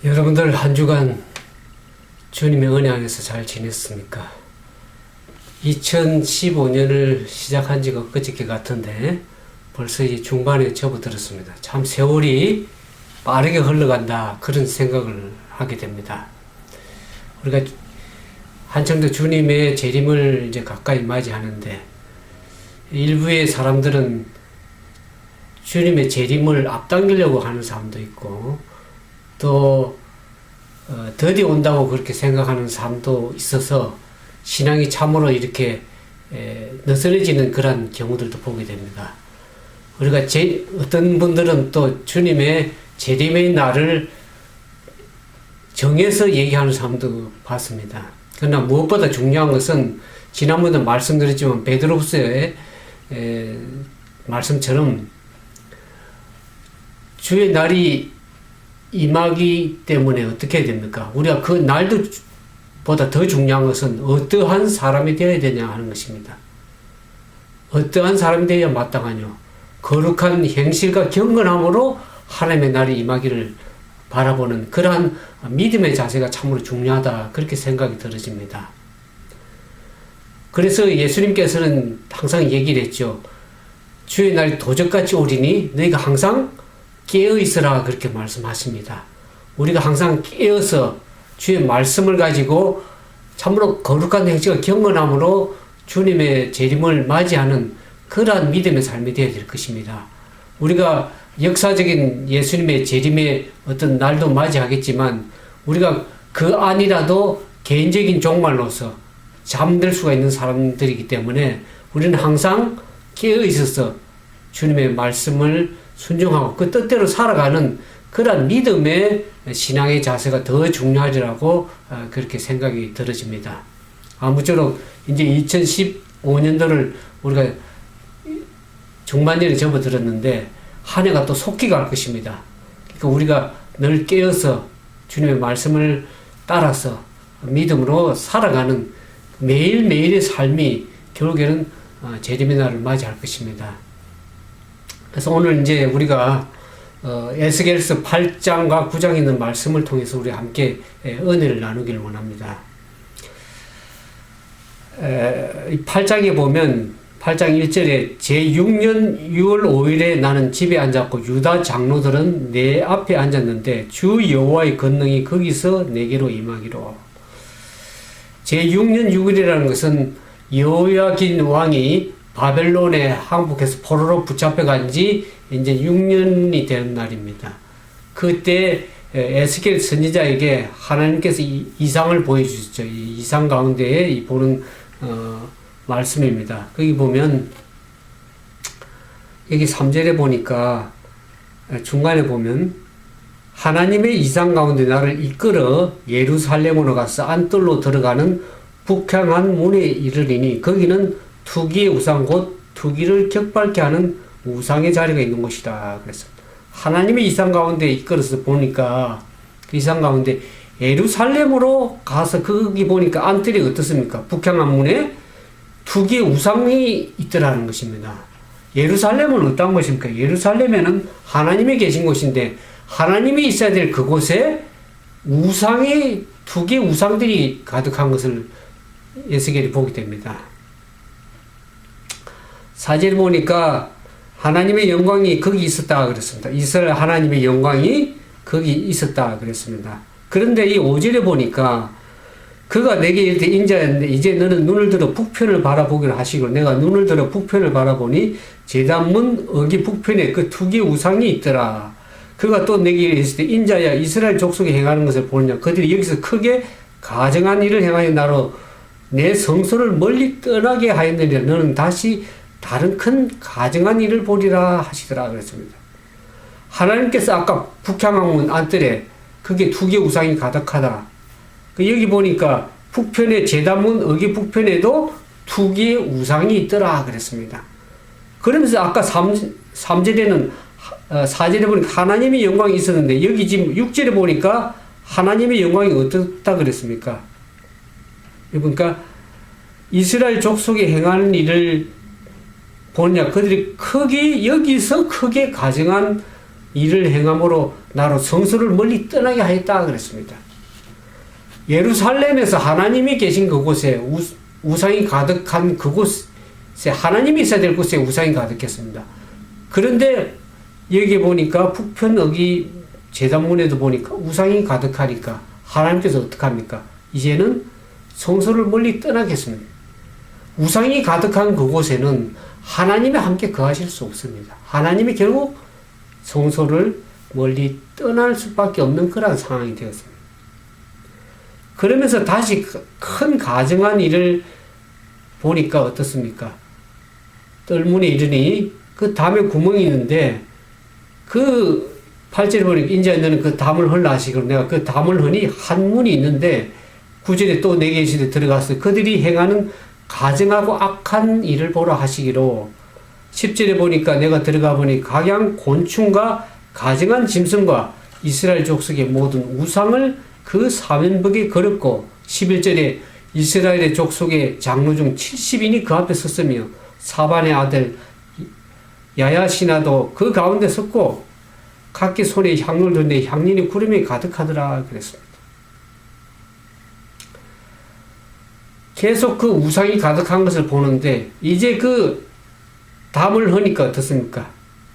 여러분들 한 주간 주님의 은혜 안에서 잘 지냈습니까? 2015년을 시작한 지가 그저께 같은데 벌써 이 중반에 접어들었습니다. 참 세월이 빠르게 흘러간다 그런 생각을 하게 됩니다. 우리가 한참 더 주님의 재림을 이제 가까이 맞이하는데 일부의 사람들은 주님의 재림을 앞당기려고 하는 사람도 있고 또 더디 온다고 그렇게 생각하는 사람도 있어서 신앙이 참으로 이렇게 느슨해지는 그런 경우들도 보게 됩니다. 우리가 어떤 분들은 또 주님의 재림의 날을 정해서 얘기하는 사람도 봤습니다. 그러나 무엇보다 중요한 것은 지난번에 말씀드렸지만 베드로후서의 말씀처럼 주의 날이 임하기 때문에 어떻게 해야 됩니까? 우리가 그 날도 보다 더 중요한 것은 어떠한 사람이 되어야 되냐 하는 것입니다. 어떠한 사람이 되어야 마땅하뇨? 거룩한 행실과 경건함으로 하나님의 날이 임하기를 바라보는 그러한 믿음의 자세가 참으로 중요하다 그렇게 생각이 들어집니다. 그래서 예수님께서는 항상 얘기를 했죠. 주의 날이 도적같이 오리니 너희가 항상 깨어있으라 그렇게 말씀하십니다. 우리가 항상 깨어서 주의 말씀을 가지고 참으로 거룩한 행실과 경건함으로 주님의 재림을 맞이하는 그러한 믿음의 삶이 되어야 될 것입니다. 우리가 역사적인 예수님의 재림의 어떤 날도 맞이하겠지만 우리가 그 안이라도 개인적인 종말로서 잠들 수가 있는 사람들이기 때문에 우리는 항상 깨어있어서 주님의 말씀을 순종하고 그 뜻대로 살아가는 그런 믿음의 신앙의 자세가 더 중요하리라고 그렇게 생각이 들어집니다. 아무쪼록 이제 2015년도를 우리가 중반년에 접어들었는데 한 해가 또 속기 갈 것입니다. 그러니까 우리가 늘 깨어서 주님의 말씀을 따라서 믿음으로 살아가는 매일매일의 삶이 결국에는 재림의 날을 맞이할 것입니다. 그래서 오늘 이제 우리가 에스겔서 8장과 9장에 있는 말씀을 통해서 우리 함께 은혜를 나누기를 원합니다. 이 8장에 보면 8장 1절에 제6년 6월 5일에 나는 집에 앉았고 유다 장로들은 내 앞에 앉았는데 주 여호와의 권능이 거기서 내게로 임하기로. 제6년 6일이라는 것은 여호야긴 왕이 바벨론에 항복해서 포로로 붙잡혀간 지 이제 6년이 되는 날입니다. 그때 에스겔 선지자에게 하나님께서 이상을 보여주셨죠. 이 이상 가운데에 보는 말씀입니다. 거기 보면 여기 3절에 보니까 중간에 보면 하나님의 이상 가운데 나를 이끌어 예루살렘으로 가서 안뜰로 들어가는 북향한 문에 이르리니 거기는 투기의 우상 곧 투기를 격발케 하는 우상의 자리가 있는 곳이다 그랬습니다. 하나님의 이상 가운데 이끌어서 보니까 그 이상 가운데 예루살렘으로 가서 거기 보니까 안뜰이 어떻습니까? 북향한 문에 투기의 우상이 있더라는 것입니다. 예루살렘은 어떤 곳입니까? 예루살렘에는 하나님이 계신 곳인데 하나님이 있어야 될 그곳에 우상의 투기의 우상들이 가득한 것을 에스겔이 보게 됩니다. 사절 보니까 하나님의 영광이 거기 있었다 그랬습니다. 이스라엘 하나님의 영광이 거기 있었다 그랬습니다. 그런데 이 5절에 보니까 그가 내게 이렇게 인자했는데 이제 너는 눈을 들어 북편을 바라보기를 하시고 내가 눈을 들어 북편을 바라보니 제단문 어기 북편에 그 투기 우상이 있더라. 그가 또 내게 이르시되 인자야 이스라엘 족속이 행하는 것을 보느냐 그들이 여기서 크게 가증한 일을 행하여 나로 내 성소를 멀리 떠나게 하였느니라. 너는 다시 다른 큰 가증한 일을 보리라 하시더라 그랬습니다. 하나님께서 아까 북향왕문 안뜰에 그게 투기 우상이 가득하다. 여기 보니까 북편에 제단문 어기 북편에도 투기의 우상이 있더라 그랬습니다. 그러면서 아까 3절에는 4절에 보니까 하나님의 영광이 있었는데 여기 지금 6절에 보니까 하나님의 영광이 어떻다 그랬습니까? 그러니까 이스라엘 족속이 행하는 일을 보느냐 그들이 크게 여기서 크게 가증한 일을 행함으로 나로 성소를 멀리 떠나게 하였다 그랬습니다. 예루살렘에서 하나님이 계신 그곳에 우상이 가득한 그곳에 하나님이 있어야 될 곳에 우상이 가득했습니다. 그런데 여기 보니까 북편어기 제단문에도 보니까 우상이 가득하니까 하나님께서 어떡합니까? 이제는 성소를 멀리 떠나겠습니다. 우상이 가득한 그곳에는 하나님이 함께 거하실 수 없습니다. 하나님이 결국 성소를 멀리 떠날 수밖에 없는 그런 상황이 되었습니다. 그러면서 다시 큰 가정한 일을 보니까 어떻습니까? 뜰문에 이르니 그 담에 구멍이 있는데 그 8절에 보니까 인자에 너는 그 담을 헐라 하시고 내가 그 담을 허니 한 문이 있는데 9절에 또 네 개의 시대 들어가서 그들이 행하는 가증하고 악한 일을 보라 하시기로 10절에 보니까 내가 들어가 보니 각양 곤충과 가증한 짐승과 이스라엘 족속의 모든 우상을 그 사면벽에 걸었고 11절에 이스라엘의 족속의 장로 중 70인이 그 앞에 섰으며 사반의 아들 야야시나도 그 가운데 섰고 각기 손에 향로를 든데 향린이 구름이 가득하더라 그랬습니다. 계속 그 우상이 가득한 것을 보는데 이제 그 담을 허니까 어떻습니까?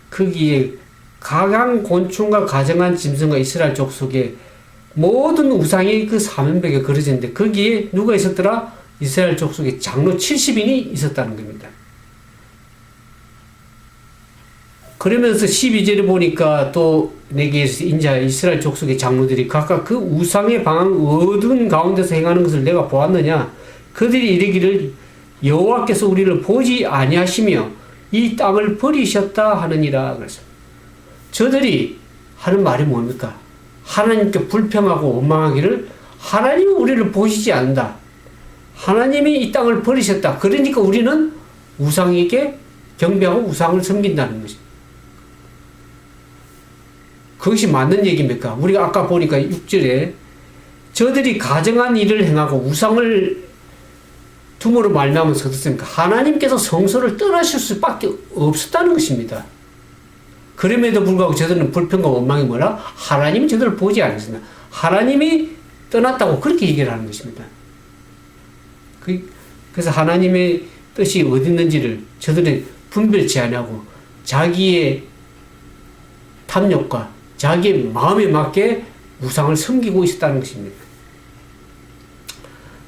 거기에 각양 곤충과 가정한 짐승과 이스라엘 족속의 모든 우상이 그 사면벽에 그려졌는데 거기에 누가 있었더라? 이스라엘 족속의 장로 70인이 있었다는 겁니다. 그러면서 12절에 보니까 또 내게서 인자 이스라엘 족속의 장로들이 각각 그 우상의 방황 어두운 가운데서 행하는 것을 내가 보았느냐? 그들이 이르기를 여호와께서 우리를 보지 아니하시며 이 땅을 버리셨다 하느니라 그랬습니다. 저들이 하는 말이 뭡니까? 하나님께 불평하고 원망하기를 하나님은 우리를 보시지 않는다. 하나님이 이 땅을 버리셨다. 그러니까 우리는 우상에게 경배하고 우상을 섬긴다는 것입니다. 그것이 맞는 얘기입니까? 우리가 아까 보니까 6절에 저들이 가정한 일을 행하고 우상을 둠으로 말미암아서 어떻습니까? 하나님께서 성소를 떠나실 수밖에 없었다는 것입니다. 그럼에도 불구하고 저들은 불평과 원망이 뭐라? 하나님이 저들을 보지 않으신다. 하나님이 떠났다고 그렇게 얘기를 하는 것입니다. 그래서 하나님의 뜻이 어디 있는지를 저들은 분별치 않고 자기의 탐욕과 자기의 마음에 맞게 우상을 섬기고 있었다는 것입니다.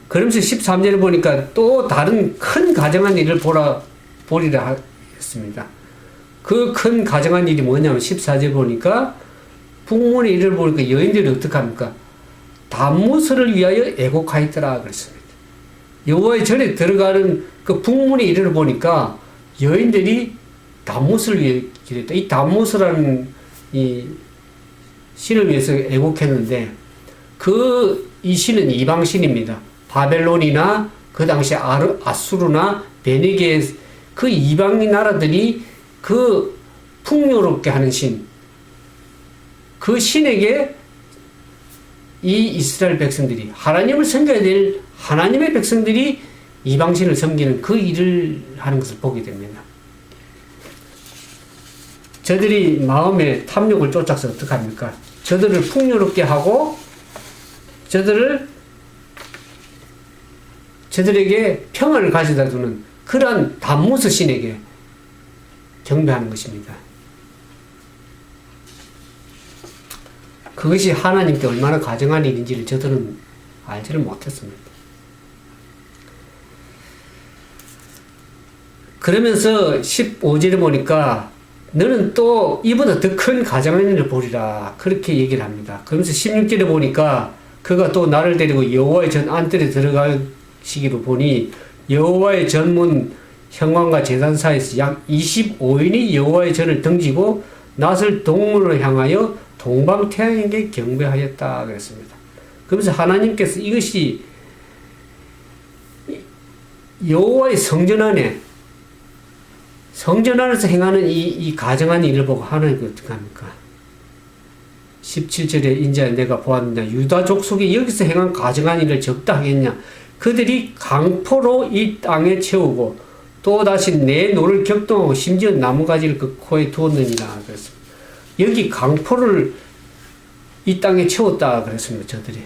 그러면서 13절에 보니까 또 다른 큰 가정한 일을 보리라 했습니다. 그 큰 가정한 일이 뭐냐면 14절에 보니까 북문의 일을 보니까 여인들이 어떡합니까? 단무스를 위하여 애곡하였더라 그랬습니다. 여호와의 전에 들어가는 그 북문의 일을 보니까 여인들이 단무스를 위해 기도했다. 이 단무스라는 이 신을 위해서 애곡했는데 이 신은 이방신입니다. 바벨론이나 그 당시 아수르나 베니게 그 이방 나라들이 그 풍요롭게 하는 신, 그 신에게 이 이스라엘 백성들이 하나님을 섬겨야 될 하나님의 백성들이 이방신을 섬기는 그 일을 하는 것을 보게 됩니다. 저들이 마음의 탐욕을 쫓아서 어떡합니까? 저들을 풍요롭게 하고 저들에게 평안을 가져다 주는 그러한 단무스 신에게 경배하는 것입니다. 그것이 하나님께 얼마나 가정한 일인지를 저들은 알지를 못했습니다. 그러면서 15절에 보니까 너는 또 이보다 더 큰 가정한 일을 보리라 그렇게 얘기를 합니다. 그러면서 16절에 보니까 그가 또 나를 데리고 여호와의 전 안뜰에 들어가시기로 보니 여호와의 전문 현관과 제단사에서 약 25인이 여호와의 전을 등지고 낫을 동문으로 향하여 동방태양에게 경배하였다 그랬습니다. 그러면서 하나님께서 이것이 여호와의 성전 안에서 행하는 이 가정한 일을 보고 하나님께 어떻게 합니까? 17절에 인자 내가 보았느냐 유다 족속이 여기서 행한 가정한 일을 적다 하겠냐 그들이 강포로 이 땅에 채우고 또다시 내 노를 격동하고 심지어 나무가지를 그 코에 두었느니라 그랬습니다. 여기 강포를 이 땅에 채웠다 그랬습니다. 저들이.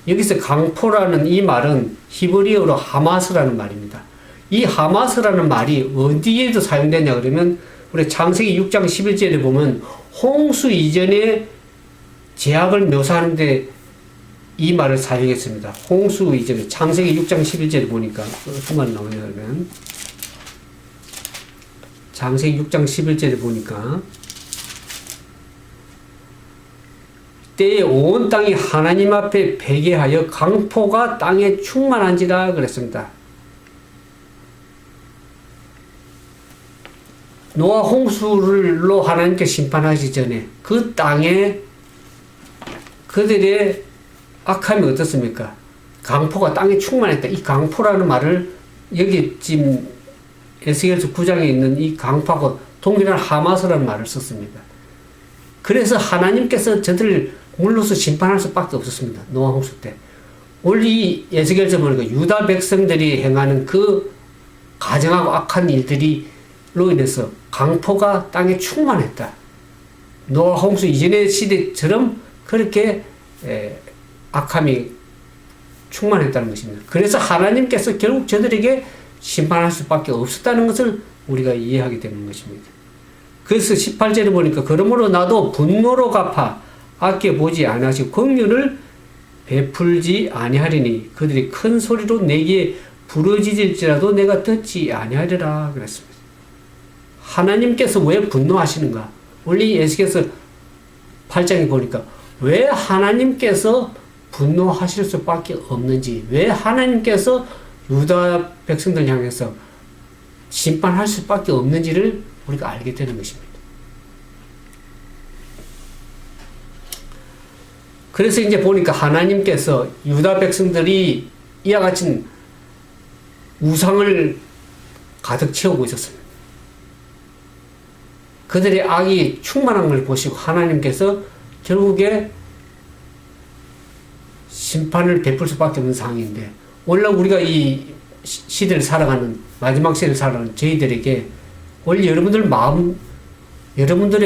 여기서 강포라는 이 말은 히브리어로 하마스라는 말입니다. 이 하마스라는 말이 어디에도 사용되냐 그러면 우리 창세기 6장 11절에 보면 홍수 이전의 제약을 묘사하는데 이 말을 사용했습니다. 홍수 이전에 창세기 6장 11절에 보니까 어떤 말이 나오냐 그러면 창세기 6장 11절에 보니까 때에 온 땅이 하나님 앞에 회개하여 강포가 땅에 충만한지라 그랬습니다. 노아 홍수로 하나님께 심판하기 전에 그 땅에 그들의 악함이 어떻습니까? 강포가 땅에 충만했다. 이 강포라는 말을 여기 지금 에스겔서 9장에 있는 이 강포하고 동일한 하마스라는 말을 썼습니다. 그래서 하나님께서 저들을 물로서 심판할 수밖에 없었습니다. 노아 홍수 때. 원래 이 에스겔서 보니까 유다 백성들이 행하는 그 가증하고 악한 일들이로 인해서 강포가 땅에 충만했다. 노아 홍수 이전의 시대처럼 그렇게 악함이 충만했다는 것입니다. 그래서 하나님께서 결국 저들에게 심판할 수밖에 없었다는 것을 우리가 이해하게 되는 것입니다. 그래서 18절에 보니까 그러므로 나도 분노로 갚아 아껴보지 아니하시고 긍휼을 베풀지 아니하리니 그들이 큰 소리로 내게 부르짖을지라도 내가 듣지 아니하리라 그랬습니다. 하나님께서 왜 분노하시는가? 원래 에스겔서 8장에 보니까 왜 하나님께서 분노하실 수밖에 없는지, 왜 하나님께서 유다 백성들 향해서 심판할 수밖에 없는지를 우리가 알게 되는 것입니다. 그래서 이제 보니까 하나님께서 유다 백성들이 이와 같은 우상을 가득 채우고 있었습니다. 그들의 악이 충만한 걸 보시고 하나님께서 결국에 심판을 베풀 수밖에 없는 상황인데, 원래 우리가 이 시대를 살아가는, 마지막 시대를 살아가는 저희들에게 원래 여러분들의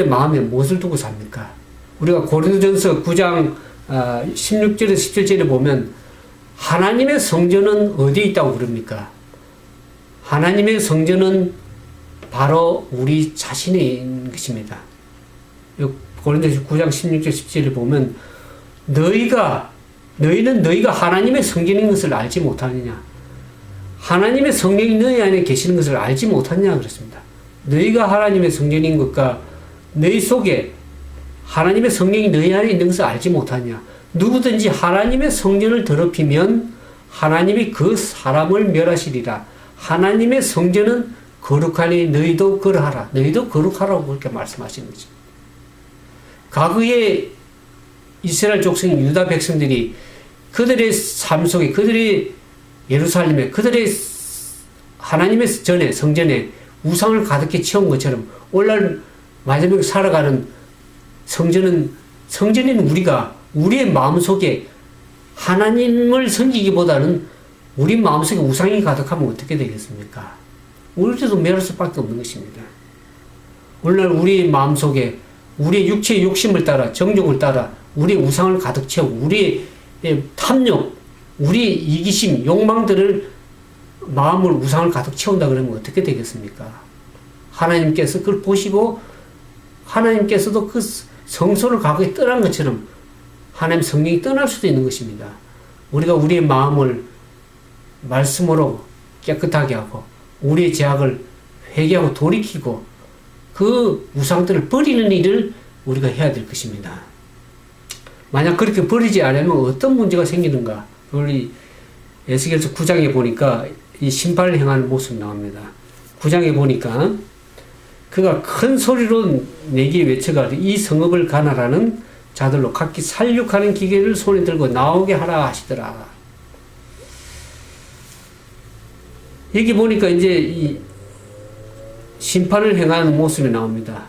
마음에 무엇을 두고 삽니까? 우리가 고린도전서 9장 16절에서 17절에 보면 하나님의 성전은 어디에 있다고 그럽니까? 하나님의 성전은 바로 우리 자신에 있는 것입니다. 고린도전서 9장 16절 17절에 보면 너희는 너희가 하나님의 성전인 것을 알지 못하느냐? 하나님의 성령이 너희 안에 계시는 것을 알지 못하느냐 그랬습니다. 너희가 하나님의 성전인 것과 너희 속에 하나님의 성령이 너희 안에 있는 것을 알지 못하냐? 누구든지 하나님의 성전을 더럽히면 하나님이 그 사람을 멸하시리라. 하나님의 성전은 거룩하니 너희도 그러하라. 너희도 거룩하라고 그렇게 말씀하시는 거죠. 과거에 이스라엘 족속 유다 백성들이 그들의 삶 속에, 그들의 예루살렘에, 그들의 하나님의 전에, 성전에 우상을 가득히 채운 것처럼 오늘날 마지막에 살아가는 성전인 우리가 우리의 마음속에 하나님을 섬기기보다는 우리 마음속에 우상이 가득하면 어떻게 되겠습니까? 우리도 멸할 수밖에 없는 것입니다. 오늘날 우리의 마음속에 우리의 육체의 욕심을 따라, 정욕을 따라 우리의 우상을 가득 채우고 우리의 탐욕, 우리의 이기심, 욕망들을 마음을 우상을 가득 채운다 그러면 어떻게 되겠습니까? 하나님께서 그걸 보시고 하나님께서도 그 성소를 과거에 떠난 것처럼 하나님 성령이 떠날 수도 있는 것입니다. 우리가 우리의 마음을 말씀으로 깨끗하게 하고 우리의 죄악을 회개하고 돌이키고 그 우상들을 버리는 일을 우리가 해야 될 것입니다. 만약 그렇게 버리지 않으면 어떤 문제가 생기는가? 우리 에스겔서 9장에 보니까 이 심판을 행하는 모습이 나옵니다. 9장에 보니까 그가 큰 소리로 내게 외쳐가지고 이 성읍을 가나라는 자들로 각기 살육하는 기계를 손에 들고 나오게 하라 하시더라. 여기 보니까 이제 이 심판을 행하는 모습이 나옵니다.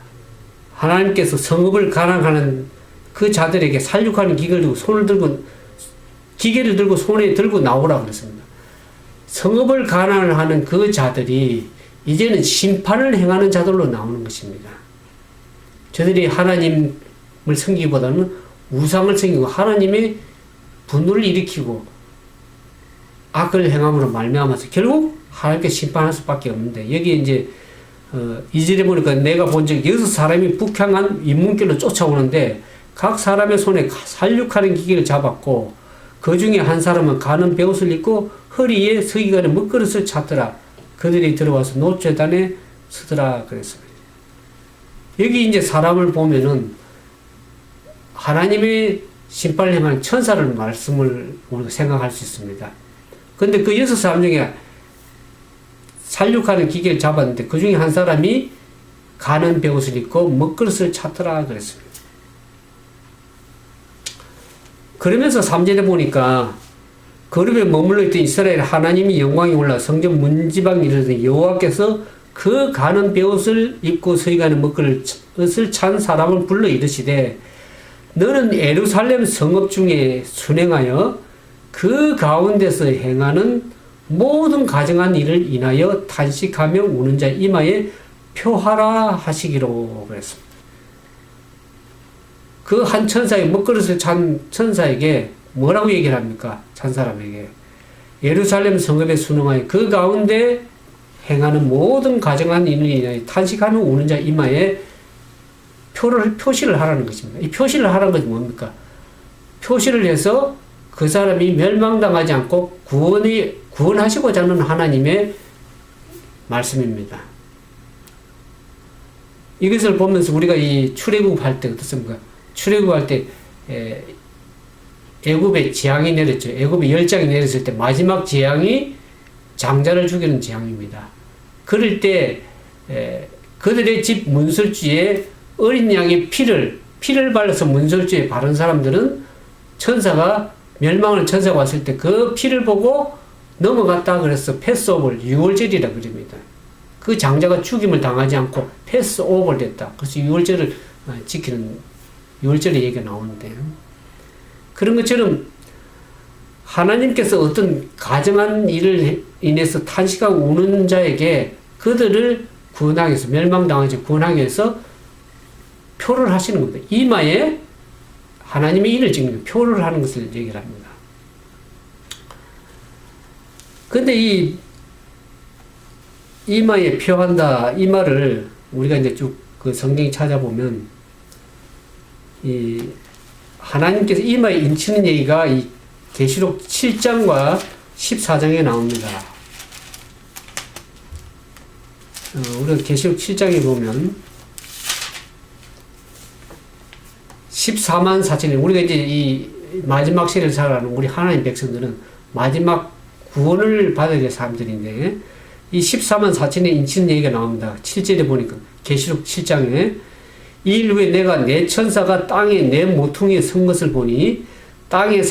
하나님께서 성읍을 가나가는 그 자들에게 살육하는 기계를 들고 기계를 들고 손에 들고 나오라 그랬습니다. 성읍을 가난하는 그 자들이 이제는 심판을 행하는 자들로 나오는 것입니다. 저들이 하나님을 섬기기보다는 우상을 섬기고 하나님의 분노를 일으키고 악을 행함으로 말미암아서 결국 하나님께 심판할 수밖에 없는데, 여기 이제 2절에 보니까 내가 본 적 6사람이 북향한 인문길로 쫓아오는데 각 사람의 손에 살육하는 기계를 잡았고 그 중에 한 사람은 가는 베옷을 입고 허리에 서기관의 먹그릇을 찾더라. 그들이 들어와서 노제단에 서더라 그랬습니다. 여기 이제 사람을 보면은 하나님의 심판을 행하는 천사를 말씀을 우리가 생각할 수 있습니다. 근데 그 6사람 중에 살육하는 기계를 잡았는데 그 중에 한 사람이 가는 베옷을 입고 먹그릇을 찾더라 그랬습니다. 그러면서 3절에 보니까 거룩에 머물러 있던 이스라엘 하나님이 영광이 올라 성전 문지방에 이르더니 여호와께서 그 가는 베옷을 입고 서기관의 먹그릇을 찬 사람을 불러 이르시되 너는 예루살렘 성읍 중에 순행하여 그 가운데서 행하는 모든 가증한 일을 인하여 탄식하며 우는 자 이마에 표하라 하시기로 그랬습니다. 그 한 천사의 먹그릇을 찬 천사에게 뭐라고 얘기를 합니까? 찬 사람에게 예루살렘 성읍에 순응하여 그 가운데 행하는 모든 가증한 일을 인하여 탄식하며 우는 자 이마에 표시를 하라는 것입니다. 이 표시를 하라는 것이 뭡니까? 표시를 해서 그 사람이 멸망당하지 않고 구원하시고자 하는 하나님의 말씀입니다. 이것을 보면서 우리가 이 출애굽 할 때 어떻습니까? 출애굽 할 때 애굽에 재앙이 내렸죠. 애굽에 열장이 내렸을 때 마지막 재앙이 장자를 죽이는 재앙입니다. 그럴 때 그들의 집 문설주에 어린 양의 피를 발라서 문설주에 바른 사람들은 천사가 왔을 때 그 피를 보고 넘어갔다 그래서 패스오버를 6월절이라 그럽니다. 그 장자가 죽임을 당하지 않고 패스오버를 됐다. 그래서 6월절을 지키는 6월절의 얘기가 나오는데요. 그런 것처럼 하나님께서 어떤 가정한 일을 인해서 탄식하고 우는 자에게 그들을 구원하기 위해서, 멸망당하지 구원하기 위해서 표를 하시는 겁니다. 이마에 하나님의 일을 찍는 표를 하는 것을 얘기를 합니다. 근데 이 이마에 표한다, 이 말을 우리가 이제 쭉 그 성경 찾아보면 이 하나님께서 이마에 인치는 얘기가 이 계시록 7장과 14장에 나옵니다. 우리가 계시록 7장에 보면 14만 4천인, 우리가 이제 이 마지막 시대를 살아가는 우리 하나님 백성들은 마지막 구원을 받아야 될 사람들인데, 이 14만 4천에 인치는 얘기가 나옵니다. 7절에 보니까, 계시록 7장에 이 일 후에 내가 내 천사가 땅에 내 모퉁이에 선 것을 보니 땅의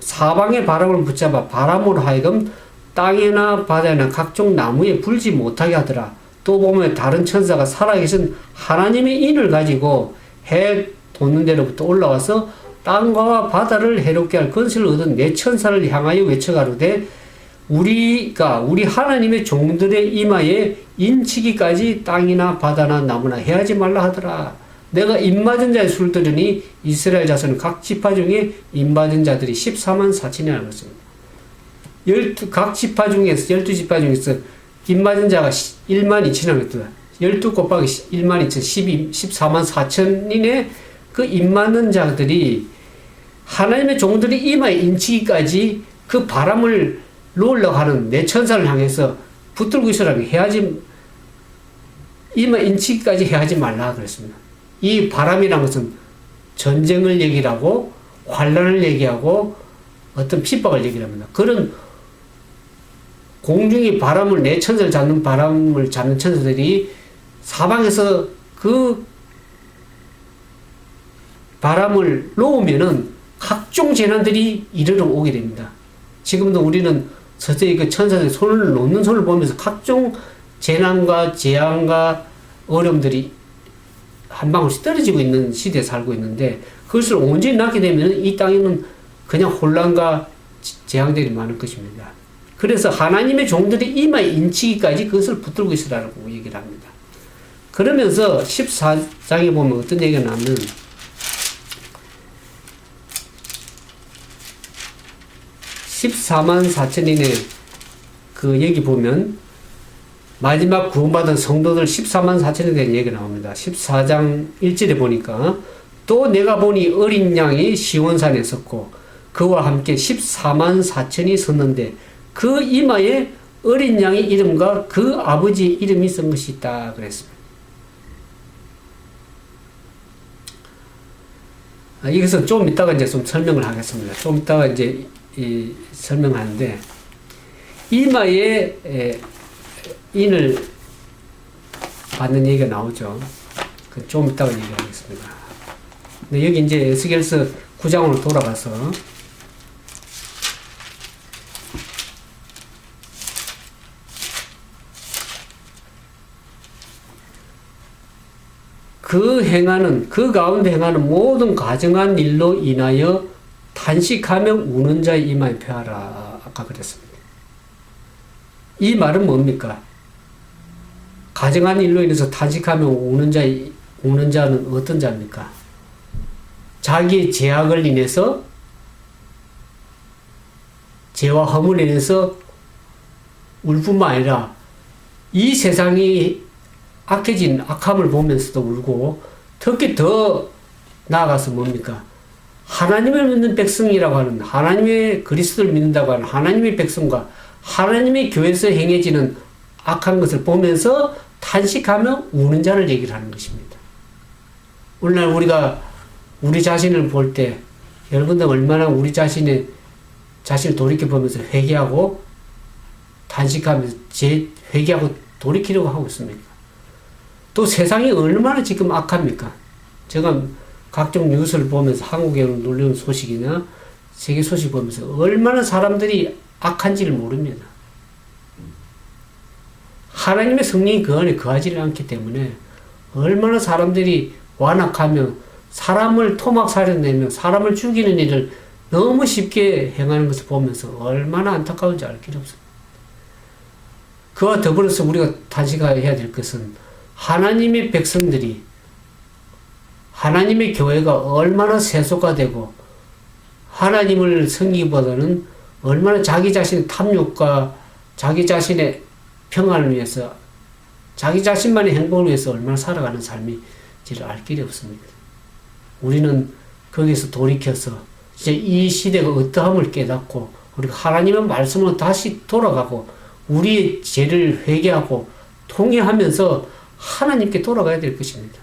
사방의 바람을 붙잡아 바람으로 하여금 땅이나 바다나 각종 나무에 불지 못하게 하더라. 또 보면 다른 천사가 살아계신 하나님의 인을 가지고 해 돋는 데로부터 올라와서 땅과 바다를 해롭게 할 권세를 얻은 내 천사를 향하여 외쳐가로되 우리 하나님의 종들의 이마에 인치기까지 땅이나 바다나 나무나 해하지 말라 하더라. 내가 입맞은 자의 수를 들으니 이스라엘 자손은 각 지파 중에 입맞은 자들이 14만 4천이라고 했습니다. 각 지파 중에서 12지파 중에서 입맞은 자가 1만 2천이라고 했더라. 12 곱하기 1만 2천 14만 4천인의 그 입맞는 자들이 하나님의 종들이 이마에 인치기까지 그 바람을 놓으려고 하는 내 천사를 향해서 붙들고 있으라고 이마 인치기까지 해하지 말라 그랬습니다. 이 바람이라는 것은 전쟁을 얘기하고 환란을 얘기하고 어떤 핍박을 얘기합니다. 그런 공중의 바람을 내 천사를 잡는 바람을 잡는 천사들이 사방에서 그 바람을 놓으면은 각종 재난들이 이르러 오게 됩니다. 지금도 우리는 서서히 그 천사들이 손을 놓는 손을 보면서 각종 재난과 재앙과 어려움들이 한 방울씩 떨어지고 있는 시대에 살고 있는데, 그것을 온전히 낳게 되면 이 땅에는 그냥 혼란과 재앙들이 많을 것입니다. 그래서 하나님의 종들이 이마에 인치기까지 그것을 붙들고 있으라고 얘기를 합니다. 그러면서 14장에 보면 어떤 얘기가 나오면 14만 4천인의 그 얘기 보면 마지막 구원받은 성도들 14만 4천에 대한 얘기가 나옵니다. 14장 1절에 보니까 또 내가 보니 어린 양이 시온산에 섰고 그와 함께 14만 4천이 섰는데 그 이마에 어린 양의 이름과 그 아버지의 이름이 쓴 것이 있다 그랬습니다. 이것은 좀 이따가 이제 좀 설명을 하겠습니다. 좀 이따가 이제 설명하는데 이마에 인을 받는 얘기가 나오죠. 좀 이따가 얘기하겠습니다. 근데 여기 이제 에스겔서 9장으로 돌아가서 그 가운데 행하는 모든 가정한 일로 인하여 탄식하며 우는 자의 이마에 펴하라. 아까 그랬습니다. 이 말은 뭡니까? 가정한 일로 인해서 탄식하며 우는 자는 어떤 자입니까? 자기 죄악을 인해서, 죄와 허물 인해서 울 뿐만 아니라 이 세상이 악해진 악함을 보면서도 울고, 특히 더 나아가서 뭡니까? 하나님을 믿는 백성이라고 하는, 하나님의 그리스도를 믿는다고 하는 하나님의 백성과 하나님의 교회에서 행해지는 악한 것을 보면서 탄식하며 우는 자를 얘기를 하는 것입니다. 오늘날 우리가 우리 자신을 볼 때 여러분들 얼마나 우리 자신을 돌이켜보면서 회개하고 탄식하면서 회개하고 돌이키려고 하고 있습니까? 또 세상이 얼마나 지금 악합니까? 제가 각종 뉴스를 보면서 한국에 놀라운 소식이나 세계 소식 보면서 얼마나 사람들이 악한지를 모릅니다. 하나님의 성령이 그 안에 거하지를 않기 때문에 얼마나 사람들이 완악하며 사람을 토막살려내며 사람을 죽이는 일을 너무 쉽게 행하는 것을 보면서 얼마나 안타까운지 알 길이 없습니다. 그와 더불어서 우리가 탄식해야 될 것은 하나님의 백성들이, 하나님의 교회가 얼마나 세속화되고 하나님을 섬기기보다는 얼마나 자기 자신의 탐욕과 자기 자신의 평안을 위해서, 자기 자신만의 행복을 위해서 얼마나 살아가는 삶인지를 알 길이 없습니다. 우리는 거기서 돌이켜서 이제 이 시대가 어떠함을 깨닫고 우리가 하나님의 말씀으로 다시 돌아가고 우리의 죄를 회개하고 통회하면서 하나님께 돌아가야 될 것입니다.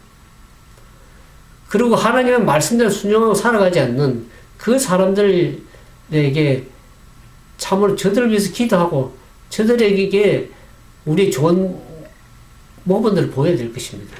그리고 하나님의 말씀대로 순종하고 살아가지 않는 그 사람들에게 참으로 저들을 위해서 기도하고 저들에게 우리의 좋은 모범들을 보여야 될 것입니다.